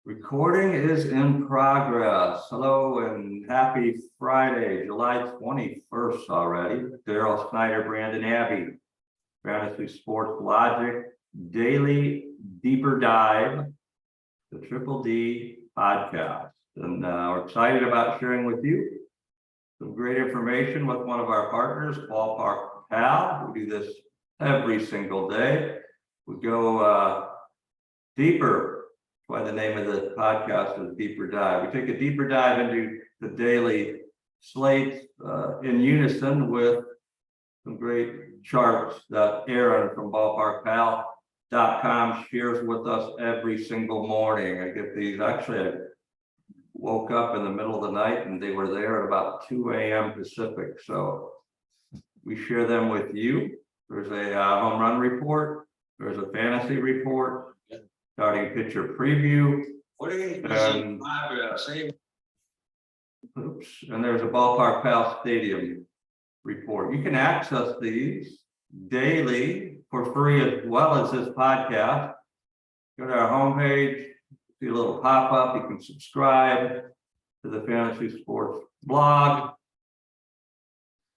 Recording is in progress. Hello and happy Friday, July 21st already. Daryl Snyder, Brandon Abbey, Fantasy Sports Logic, Daily Deeper Dive, the Triple D podcast. And we're excited about sharing with you some great information with one of our partners, Ballpark Pal. We do this every single day. We go deeper. Why the name of the podcast is Deeper Dive. We take a deeper dive into the daily slates in unison with some great charts that Aaron from ballparkpal.com shares with us every single morning. I get these, actually I woke up in the middle of the night and they were there at about 2 a.m. Pacific. So we share them with you. There's a home run report. There's a fantasy report. Starting pitcher preview. What are you and, and there's a Ballpark Pal Stadium report. You can access these daily for free as well as this podcast. Go to our homepage, see a little pop-up. You can subscribe to the Fantasy Sports blog.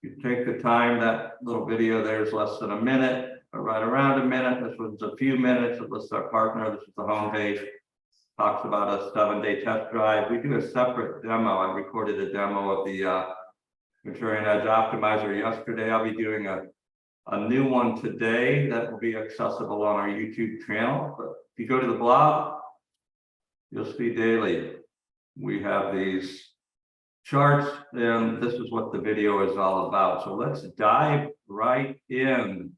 You take the time, that little video there is less than a minute. Right around a minute. This was a few minutes. It lists our partner. This is the homepage. Talks about a 7-day test drive. We do a separate demo. I recorded a demo of the Contrarian Edge Optimizer yesterday. I'll be doing a new one today that will be accessible on our YouTube channel. But if you go to the blog, you'll see daily. We have these charts, and this is what the video is all about. So let's dive right in.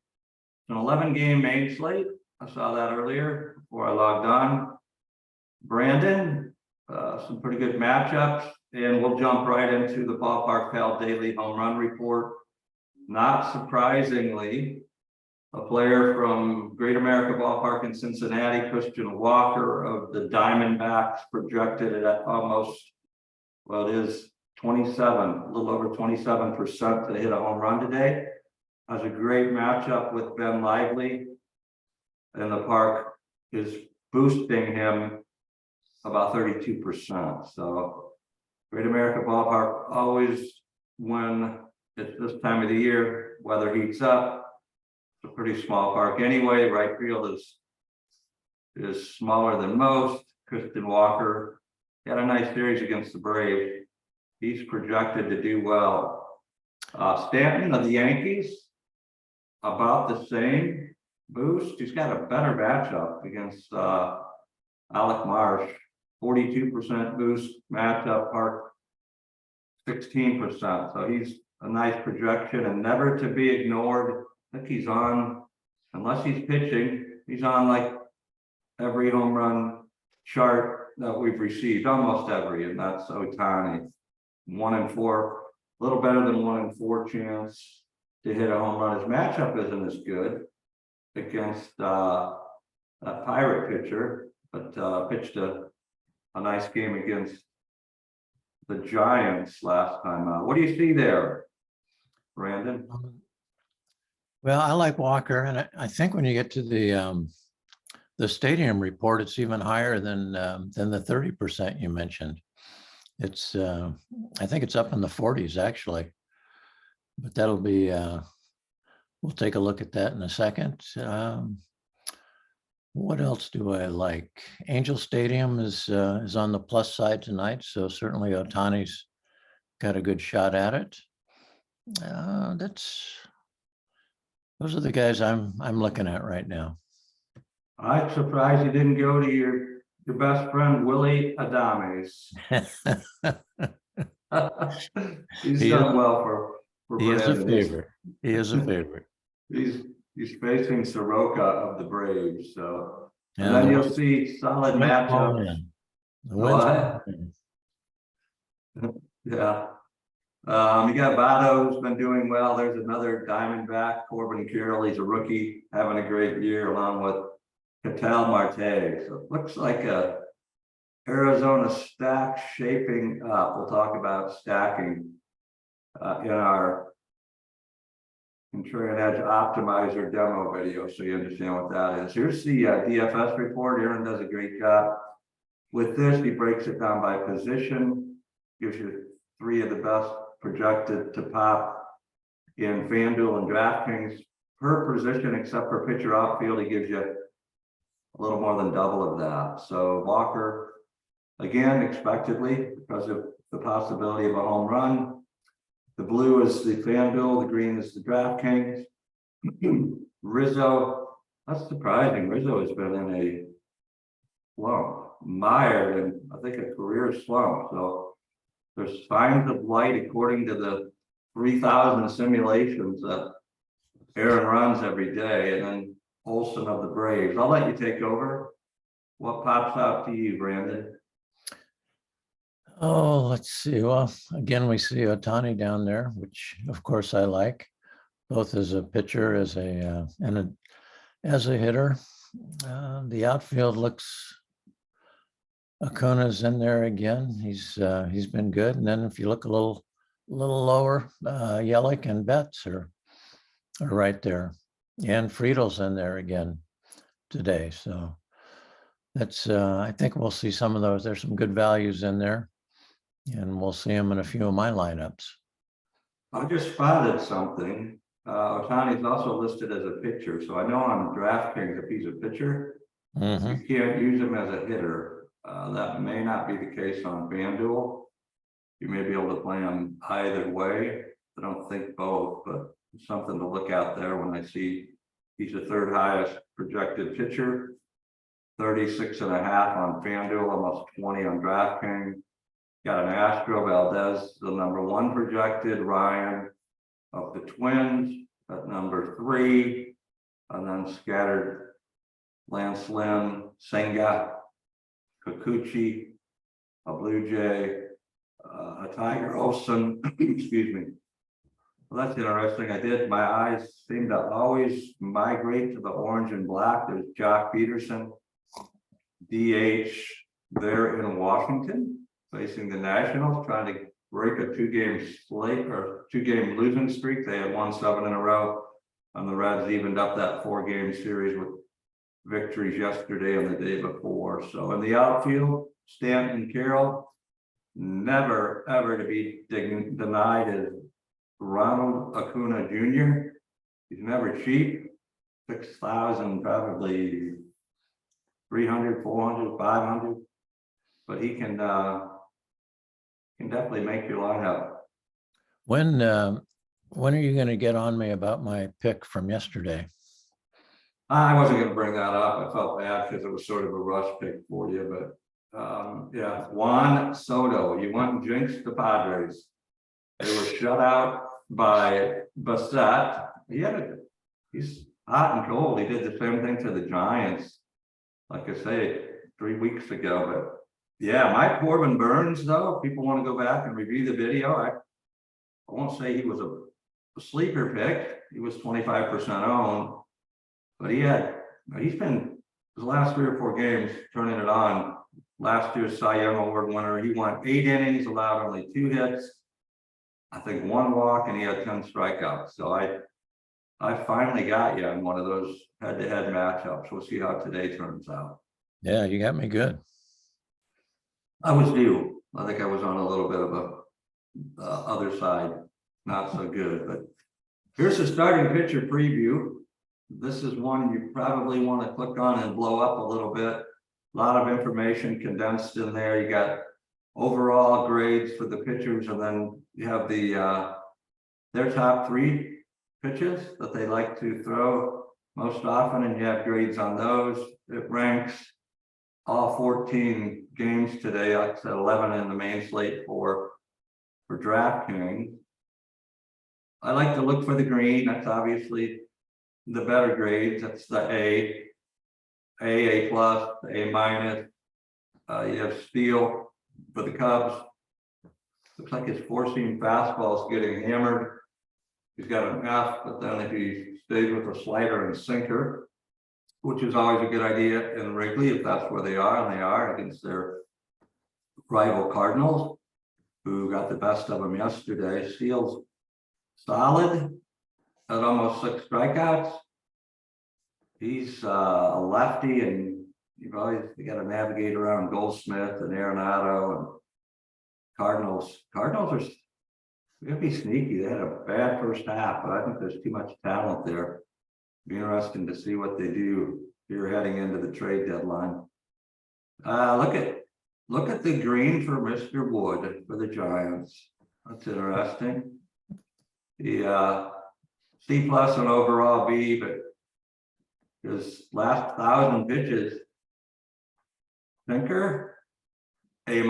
An 11-game main slate. I saw that earlier before I logged on. Brandon, some pretty good matchups, and we'll jump right into the Ballpark Pal Daily Home Run Report. Not surprisingly, a player from Great America Ballpark in Cincinnati, Christian Walker of the Diamondbacks, projected at almost, well, it is 27, a little over 27% to hit a home run today. Has a great matchup with Ben Lively, and the park is boosting him about 32%. So Great America Ballpark, always when it's this time of the year, weather heats up. It's a pretty small park anyway. Right field is smaller than most. Christian Walker had a nice series against the Braves. He's projected to do well. Stanton of the Yankees, about the same boost. He's got a better matchup against Alec Marsh. 42% boost matchup, Park 16%. So he's a nice projection and never to be ignored. I think he's on, unless he's pitching, he's on like every home run chart that we've received, almost every, and that's Ohtani. 1 in 4, a little better than 1 in 4 chance to hit a home run. His matchup isn't as good against a Pirate pitcher, but pitched a nice game against the Giants last time out. What do you see there, Brandon? Well, I like Walker, and I think when you get to the stadium report, it's even higher than the 30% you mentioned. It's I think it's up in the 40s actually. But that'll be, we'll take a look at that in a second. What else do I like? Angel Stadium is on the plus side tonight, so certainly Ohtani's got a good shot at it. Those are the guys I'm looking at right now. I'm surprised you didn't go to your best friend Willie Adames. He's done well for. He is a favorite. He is a favorite. He's facing Soroka of the Braves, so and then you'll see solid matchups. What? Yeah. You got Votto, who's been doing well. There's another Diamondback, Corbin Carroll. He's a rookie, having a great year, along with Ketel Marte. So it looks like a Arizona stack shaping up. We'll talk about stacking in our Contrarian Edge Optimizer demo video, so you understand what that is. Here's the DFS report. Aaron does a great job With this, he breaks it down by position, gives you 3 of the best projected to pop in FanDuel and DraftKings per position, except for pitcher outfield, he gives you a little more than double of that. So Walker, again, expectedly, because of the possibility of a home run. The blue is the FanDuel, the green is the DraftKings. Rizzo, that's surprising. Rizzo has been in a slump, mired in, I think, a career slump. So there's signs of light according to the 3,000 simulations that Aaron runs every day, and then Olsen of the Braves. I'll let you take over. What pops out to you, Brandon? Oh, let's see. Well, again, we see Ohtani down there, which of course I like, both as a pitcher, as as a hitter. The outfield looks, Acuna's in there again. He's been good. And then if you look a little lower, Yelich and Betts are right there, and Friedel's in there again today. So that's I think we'll see some of those. There's some good values in there, and we'll see them in a few of my lineups. I just spotted something. Ohtani's also listed as a pitcher, so I know on DraftKings if he's a pitcher, Mhm. you can't use him as a hitter. That may not be the case on FanDuel. You may be able to play him either way. I don't think both, but something to look at there when I see he's the 3rd highest projected pitcher, 36.5 on FanDuel, almost 20 on DraftKings. Got an Astro, Valdez, the #1 projected, Ryan of the Twins at #3, and then scattered Lance Lynn, Senga, Kikuchi, a Blue Jay, a Tiger Olsen, excuse me. Well, that's interesting. My eyes seem to always migrate to the orange and black. There's Jock Peterson, DH there in Washington, facing the Nationals, trying to break a 2-game slate or 2-game losing streak. They had won 7 in a row, and the Reds evened up that 4-game series with victories yesterday and the day before. So in the outfield, Stanton and Carroll, never ever to be denied is Ronald Acuna Jr. He's never cheap. 6,000, probably 300, 400, 500, but he can definitely make your lineup. When are you going to get on me about my pick from yesterday? I wasn't going to bring that up. I felt bad because it was sort of a rush pick for you, but yeah, Juan Soto. You went and jinxed the Padres. They were shut out by Bassett. He's hot and cold. He did the same thing to the Giants, like I say, 3 weeks ago. But yeah, Mike Corbin Burns, though, if people want to go back and review the video, I won't say he was a sleeper pick. He was 25% owned, but he's been his last 3 or 4 games turning it on. Last year's Cy Young Award winner, he went 8 innings, allowed only 2 hits, I think 1 walk, and he had 10 strikeouts. So I finally got you in one of those head-to-head matchups. We'll see how today turns out. Yeah, you got me good. I was due. I think I was on a little bit of a other side, not so good. But here's the starting pitcher preview. This is one you probably want to click on and blow up a little bit. A lot of information condensed in there. You got overall grades for the pitchers, and then you have their top 3 pitches that they like to throw most often, and you have grades on those. It ranks all 14 games today. Like I said, 11 in the main slate for DraftKings. I like to look for the green. That's obviously the better grades. That's the A plus, A minus. You have Steele for the Cubs. Looks like his 4-seam fastball is getting hammered. He's got an F, but then if he stays with a slider and sinker, which is always a good idea in Wrigley if that's where they are, and they are against their rival Cardinals, who got the best of them yesterday. Steele's solid at almost 6 strikeouts. He's a lefty, and you've always got to navigate around Goldsmith and Arenado and Cardinals. Cardinals are gonna be sneaky. They had a bad first half, but I think there's too much talent there. Be interesting to see what they do here heading into the trade deadline. Look at the green for Mr. Wood for the Giants. That's interesting. The C+ and overall B, but his last 1,000 pitches, sinker, A-,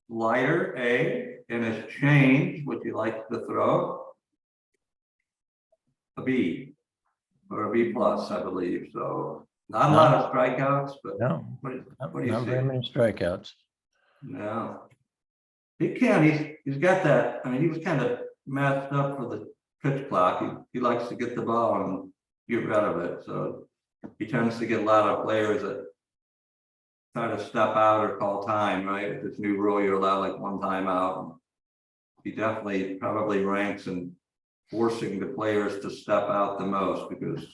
lighter, A, and his change, which he likes to throw, a B, or a B+, I believe. So not a lot of strikeouts, but No, what do you not very see? many strikeouts. No, he can. He's got that. I mean, he was kind of messed up for the pitch clock. He likes to get the ball and get rid of it. So he tends to get a lot of players that try to step out or call time, right? With this new rule, you're allowed like one timeout. He definitely probably ranks in forcing the players to step out the most because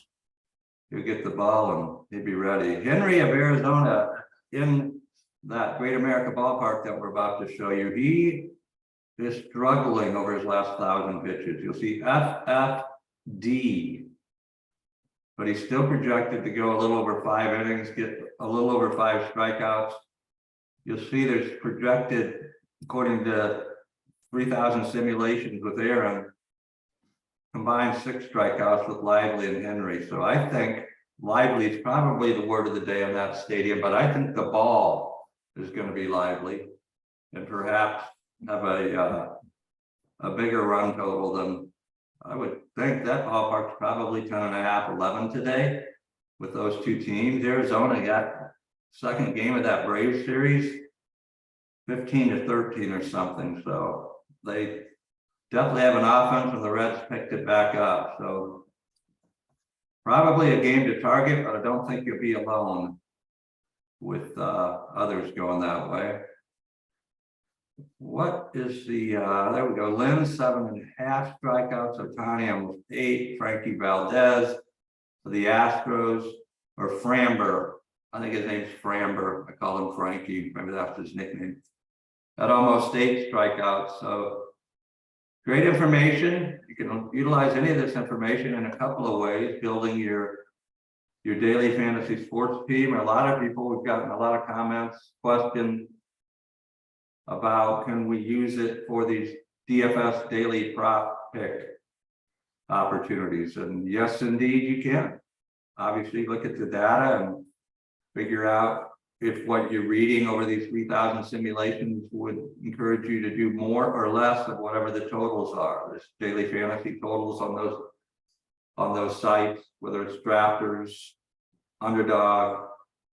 he'll get the ball and he'll be ready. Henry of Arizona in that Great America Ballpark that we're about to show you, he is struggling over his last 1,000 pitches. You'll see FFD, but he's still projected to go a little over 5 innings, get a little over 5 strikeouts. You'll see there's projected, according to 3,000 simulations with Aaron, combined 6 strikeouts with Lively and Henry. So I think Lively is probably the word of the day in that stadium, but I think the ball is going to be Lively and perhaps have a bigger run total than I would think. That ballpark's probably 10.5, 11 today with those two teams. Arizona got second game of that Braves series, 15-13 or something. So they definitely have an offense and the Reds picked it back up. So probably a game to target, but I don't think you'll be alone with others going that way. What is the, there we go, Lynn, 7.5 strikeouts, Ohtani almost 8, Frankie Valdez for the Astros, or Framber, I think his name's Framber, I call him Frankie, maybe that's his nickname, at almost 8 strikeouts. So great information. You can utilize any of this information in a couple of ways, building your daily fantasy sports team. A lot of people, we've gotten a lot of comments, questions about can we use it for these DFS daily prop pick opportunities? And yes, indeed, you can. Obviously, look at the data and figure out if what you're reading over these 3,000 simulations would encourage you to do more or less of whatever the totals are. There's daily fantasy totals on those sites, whether it's drafters, underdog,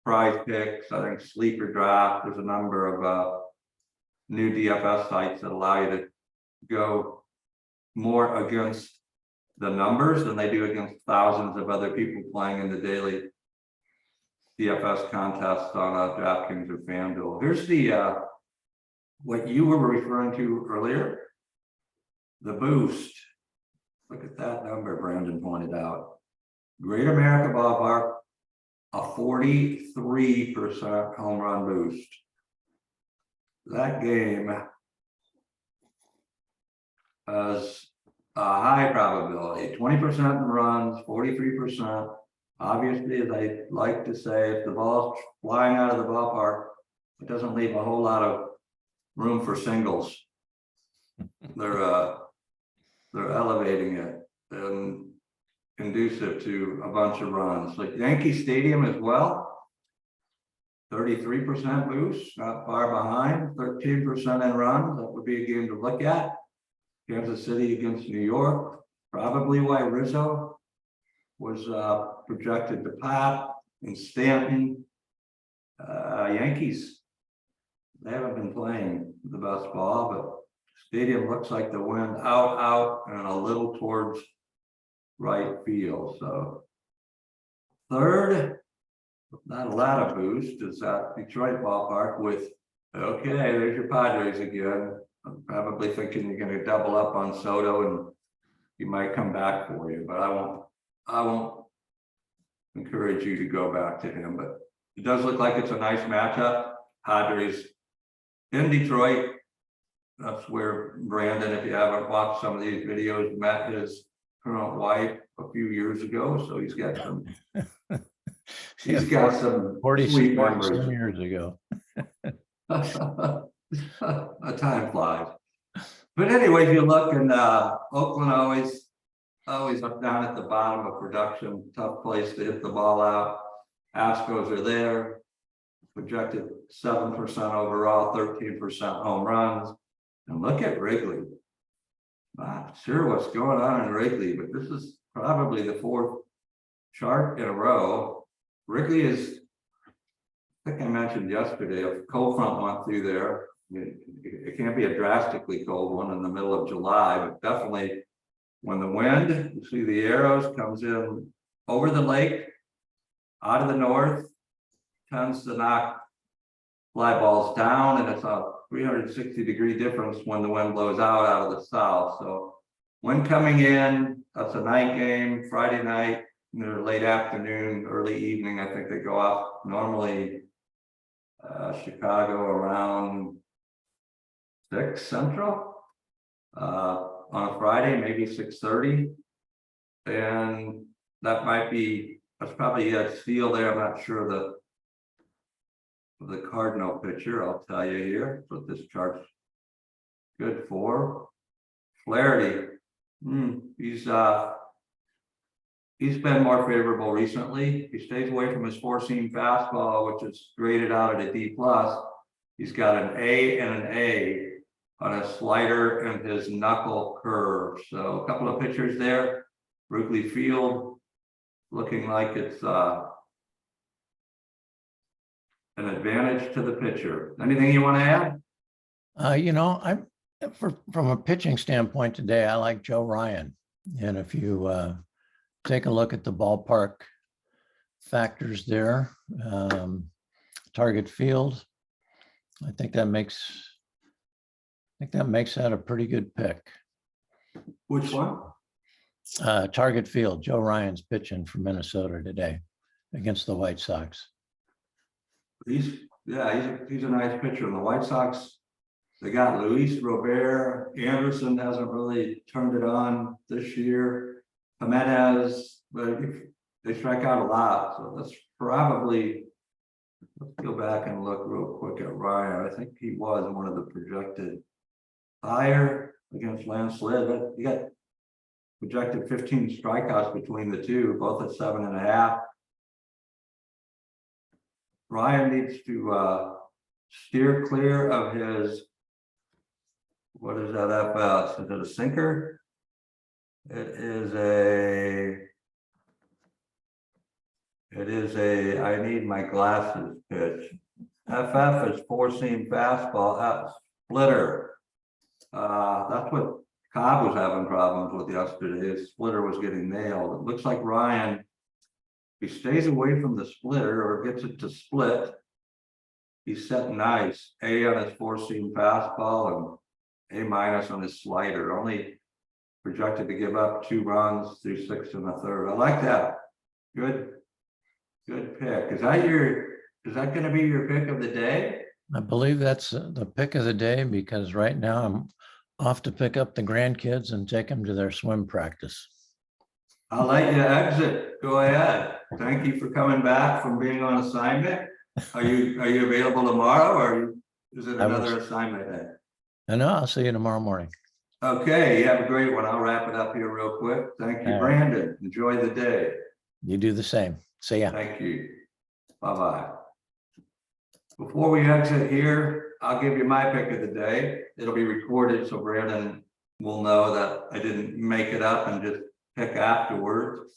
prize picks, I think sleeper draft. There's a number of new DFS sites that allow you to go more against the numbers than they do against thousands of other people playing in the daily DFS contests on DraftKings or FanDuel. Here's the what you were referring to earlier, the boost. Look at that number Brandon pointed out. Great America Ballpark, a 43% home run boost. That game has a high probability, 20% in runs, 43%. Obviously, as I like to say, if the ball's flying out of the ballpark, it doesn't leave a whole lot of room for singles. They're elevating it and conducive to a bunch of runs. Like Yankee Stadium as well, 33% boost, not far behind, 13% in runs. That would be a game to look at. Kansas City against New York, probably why Rizzo was projected to pop, and Stanton. Yankees, they haven't been playing the best ball, but stadium looks like the wind out, and a little towards right field. So third, not a lot of boost, is that Detroit ballpark with, okay, there's your Padres again. I'm probably thinking you're going to double up on Soto and he might come back for you, but I won't encourage you to go back to him. But It does look like it's a nice matchup. Padres in Detroit. That's where Brandon, if you haven't watched some of these videos, met his current wife a few years ago. So he's got some, he's got some 40 sweet some memories. years ago. A time flies. But anyway, you look, and Oakland always up down at the bottom of production, tough place to hit the ball out. Astros are there, projected 7% overall, 13% home runs. And look at Wrigley. Not sure what's going on in Wrigley, but this is probably the fourth chart in a row. Wrigley is, I think I mentioned yesterday, a cold front went through there. It can't be a drastically cold one in the middle of July, but definitely when the wind, you see the arrows, comes in over the lake, out of the north, tends to knock fly balls down, and it's a 360-degree difference when the wind blows out of the south. So wind coming in, that's a night game, Friday night, late afternoon, early evening. I think they go off normally Chicago around 6 Central on a Friday, maybe 6:30, and that might be, that's probably a seal there. I'm not sure the Cardinal pitcher, I'll tell you here, what this chart's good for. Flaherty, he's been more favorable recently. He stays away from his four-seam fastball, which is graded out at a D+. He's got an A and an A on his slider and his knuckle curve. So a couple of pitchers there. Wrigley Field looking like it's an advantage to the pitcher. Anything you want to add? I'm from a pitching standpoint today, I like Joe Ryan. And if you take a look at the ballpark factors there, target field, I think that makes that a pretty good pick. Which one? Target field, Joe Ryan's pitching for Minnesota today against the White Sox. He's a nice pitcher. And the White Sox, they got Luis Robert. Anderson hasn't really turned it on this year. Jimenez, but they strike out a lot. So that's probably, let's go back and look real quick at Ryan. I think he was one of the projected higher against Lance Lynn. He got projected 15 strikeouts between the two, both at 7.5. Ryan needs to steer clear of his, what is that FS? Is it a sinker? It is a, I need my glasses pitch. FF is four-seam fastball, splitter. That's what Cobb was having problems with yesterday. His splitter was getting nailed. It looks like Ryan, if he stays away from the splitter or gets it to split, he's set nice. A on his four-seam fastball and A- on his slider. Only projected to give up 2 runs through 6 1/3. I like that. Good pick. Is that going to be your pick of the day? I believe that's the pick of the day, because right now I'm off to pick up the grandkids and take them to their swim practice. I'll let you exit. Go ahead. Thank you for coming back from being on assignment. Are you available tomorrow, or is it another assignment day? No, I'll see you tomorrow morning. Okay, you have a great one. I'll wrap it up here real quick. Thank you, Brandon. Enjoy the day. You do the same. See ya. Thank you. Bye-bye. Before we exit here, I'll give you my pick of the day. It'll be recorded so Brandon will know that I didn't make it up and just pick afterwards.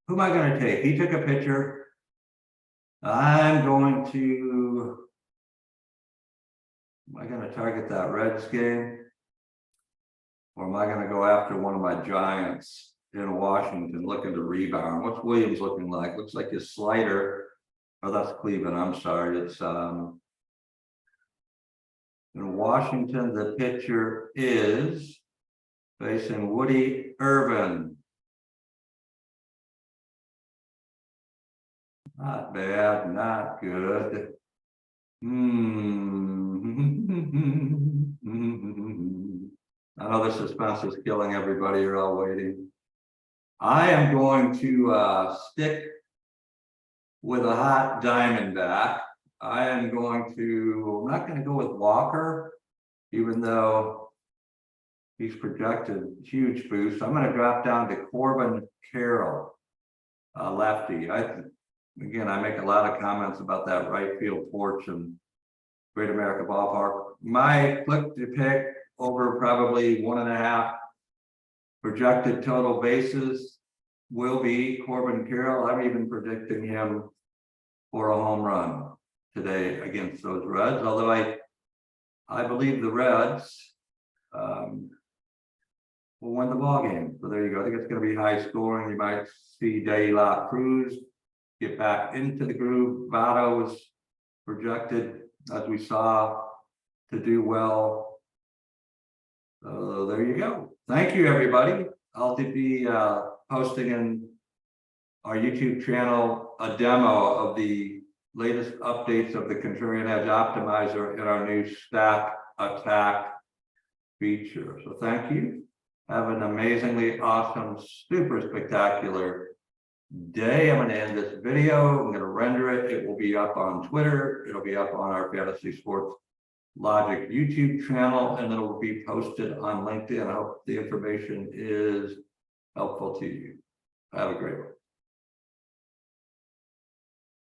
Who am I going to take? He took a picture. I'm going to, am I going to target that Reds game? Or am I going to go after one of my Giants in Washington looking to rebound? What's Williams looking like? Looks like his slider. Oh, that's Cleveland. I'm sorry. It's in Washington. The pitcher is facing Woody Irvin. Not bad, not good. I know the suspense is killing everybody. You're all waiting. I am going to stick with a hot Diamondback. I'm not going to go with Walker, even though he's projected huge boost. I'm going to drop down to Corbin Carroll, lefty. Again, I make a lot of comments about that right field porch and Great America Ballpark. My click to pick over probably 1.5 projected total bases will be Corbin Carroll. I'm even predicting him for a home run today against those Reds, although I believe the Reds will win the ball game. So there you go. I think it's going to be high scoring. You might see De La Cruz get back into the groove. Votto was projected, as we saw, to do well. So there you go. Thank you, everybody. I'll be posting in our YouTube channel a demo of the latest updates of the Contrarian Edge Optimizer in our new Stack Attack feature. So thank you. Have an amazingly awesome, super spectacular day. I'm going to end this video. I'm going to render it. It will be up on Twitter. It'll be up on our Fantasy Sports Logic YouTube channel, and it will be posted on LinkedIn. I hope the information is helpful to you. Have a great one.